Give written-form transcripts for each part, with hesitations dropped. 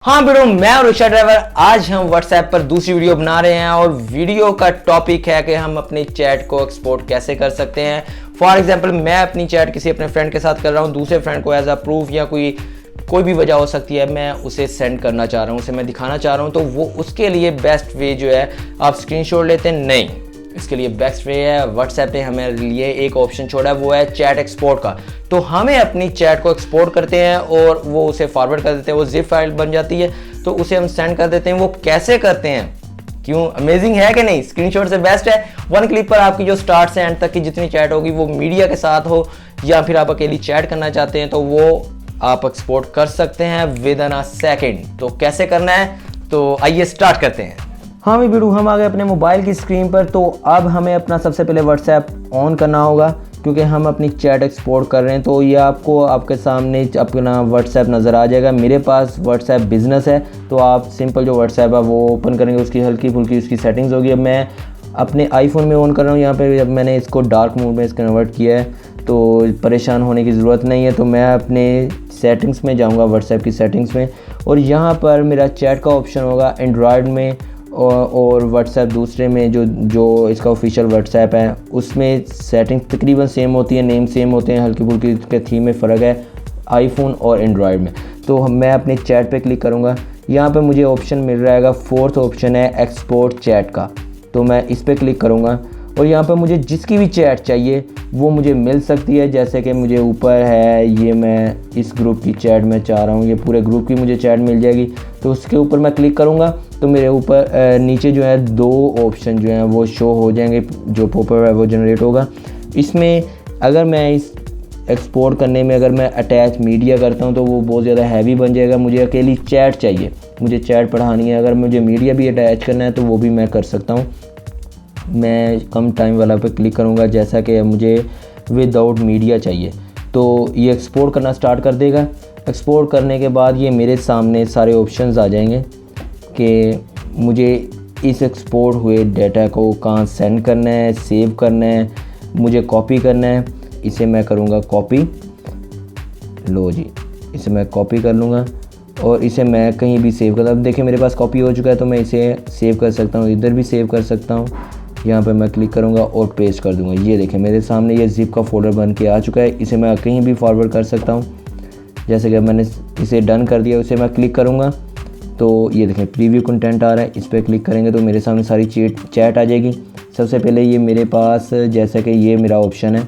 हाँ बेटो, मैं और रिक्शा ड्राइवर आज हम व्हाट्सएप पर दूसरी वीडियो बना रहे हैं और वीडियो का टॉपिक है कि हम अपनी चैट को एक्सपोर्ट कैसे कर सकते हैं। फॉर एग्जांपल, मैं अपनी चैट किसी अपने फ्रेंड के साथ कर रहा हूँ, दूसरे फ्रेंड को एज अ प्रूफ या कोई भी वजह हो सकती है, मैं उसे सेंड करना चाह रहा हूँ, उसे मैं दिखाना चाह रहा हूँ, तो वो उसके लिए बेस्ट वे जो है आप स्क्रीनशॉट लेते हैं। नहीं, इसके लिए बेस्ट वे है व्हाट्सएप पे हमें लिए एक ऑप्शन छोड़ा है, वो है चैट एक्सपोर्ट का। तो हमें अपनी चैट को एक्सपोर्ट करते हैं और वो उसे फॉरवर्ड कर देते हैं, वो जिप फाइल बन जाती है, तो उसे हम सेंड कर देते हैं। वो कैसे करते हैं, क्यों अमेजिंग है कि नहीं? स्क्रीनशॉट से बेस्ट है। वन क्लिक पर आपकी जो स्टार्ट से एंड तक की जितनी चैट होगी वो मीडिया के साथ हो या फिर आप अकेली चैट करना चाहते हैं तो वो आप एक्सपोर्ट कर सकते हैं विद इन अ सेकेंड। तो कैसे करना है, तो आइए स्टार्ट करते हैं। हाँ भाई बिड़ू, हम आ गए अपने मोबाइल की स्क्रीन पर। तो अब हमें अपना सबसे पहले व्हाट्सएप ऑन करना होगा क्योंकि हम अपनी चैट एक्सपोर्ट कर रहे हैं। तो ये आपको आपके सामने अपना व्हाट्सएप नज़र आ जाएगा। मेरे पास व्हाट्सएप बिज़नेस है, तो आप सिंपल जो व्हाट्सएप है वो ओपन करेंगे, उसकी हल्की फुल्की उसकी सेटिंग्स होगी। अब मैं अपने आईफोन में ऑन कर रहा हूँ, यहाँ पे जब मैंने इसको डार्क मोड में कन्वर्ट किया है तो परेशान होने की ज़रूरत नहीं है। तो मैं अपने सेटिंग्स में जाऊँगा, व्हाट्सएप की सेटिंग्स में, और यहाँ पर मेरा चैट का ऑप्शन होगा एंड्रॉयड में और व्हाट्सएप दूसरे में जो इसका ऑफिशियल व्हाट्सएप है उसमें सेटिंग तकरीबन सेम होती है, नेम सेम होते हैं, हल्की फुल्की के थीम में फ़र्क है आईफोन और एंड्रॉयड में। तो मैं अपने चैट पे क्लिक करूँगा, यहाँ पे मुझे ऑप्शन मिल रहेगा, फोर्थ ऑप्शन है एक्सपोर्ट चैट का। तो मैं इस पर क्लिक करूँगा और यहाँ पे मुझे जिसकी भी चैट चाहिए वो मुझे मिल सकती है। जैसे कि मुझे ऊपर है, ये मैं इस ग्रुप की चैट में चाह रहा हूँ, ये पूरे ग्रुप की मुझे चैट मिल जाएगी। तो उसके ऊपर मैं क्लिक करूँगा तो मेरे ऊपर नीचे जो है दो ऑप्शन जो हैं वो शो हो जाएंगे, जो पॉपअप है वो जनरेट होगा। इसमें अगर मैं इस एक्सपोर्ट करने में अगर मैं अटैच मीडिया करता हूँ तो वो बहुत ज़्यादा हैवी बन जाएगा। मुझे अकेली चैट चाहिए, मुझे चैट पढ़ानी है, अगर मुझे मीडिया भी अटैच करना है तो वो भी मैं कर सकता हूँ। मैं कम टाइम वाला पे क्लिक करूँगा, जैसा कि मुझे विदाउट मीडिया चाहिए, तो ये एक्सपोर्ट करना स्टार्ट कर देगा। एक्सपोर्ट करने के बाद ये मेरे सामने सारे ऑप्शंस आ जाएंगे कि मुझे इस एक्सपोर्ट हुए डाटा को कहाँ सेंड करना है, सेव करना है, मुझे कॉपी करना है। इसे मैं करूँगा कॉपी, लो जी, इसे मैं कॉपी कर लूँगा और इसे मैं कहीं भी सेव करता हूँ। देखिए मेरे पास कॉपी हो चुका है, तो मैं इसे सेव कर सकता हूँ, इधर भी सेव कर सकता हूँ। यहाँ पे मैं क्लिक करूँगा और पेस्ट कर दूँगा। ये देखें मेरे सामने ये जिप का फोल्डर बन के आ चुका है। इसे मैं कहीं भी फॉरवर्ड कर सकता हूँ। जैसे कि मैंने इसे डन कर दिया, उसे मैं क्लिक करूँगा तो ये देखें प्रीव्यू कंटेंट आ रहा है। इस पर क्लिक करेंगे तो मेरे सामने सारी चैट आ जाएगी। सबसे पहले ये मेरे पास, जैसे कि ये मेरा ऑप्शन है,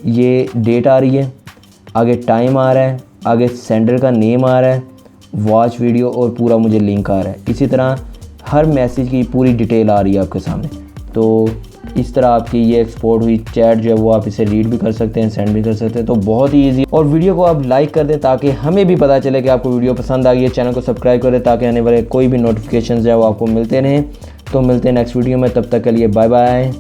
ये डेट आ रही है, आगे टाइम आ रहा है, आगे सेंडर का नेम आ रहा है, वॉच वीडियो और पूरा मुझे लिंक आ रहा है। इसी तरह हर मैसेज की पूरी डिटेल आ रही है आपके सामने। तो इस तरह आपकी ये एक्सपोर्ट हुई चैट जो है वो आप इसे रीड भी कर सकते हैं, सेंड भी कर सकते हैं। तो बहुत ही ईजी। और वीडियो को आप लाइक कर दें ताकि हमें भी पता चले कि आपको वीडियो पसंद आ गई है। चैनल को सब्सक्राइब करें ताकि आने वाले कोई भी नोटिफिकेशन जो है वो आपको मिलते रहें। तो मिलते हैं नेक्स्ट वीडियो में, तब तक के लिए बाय बाय।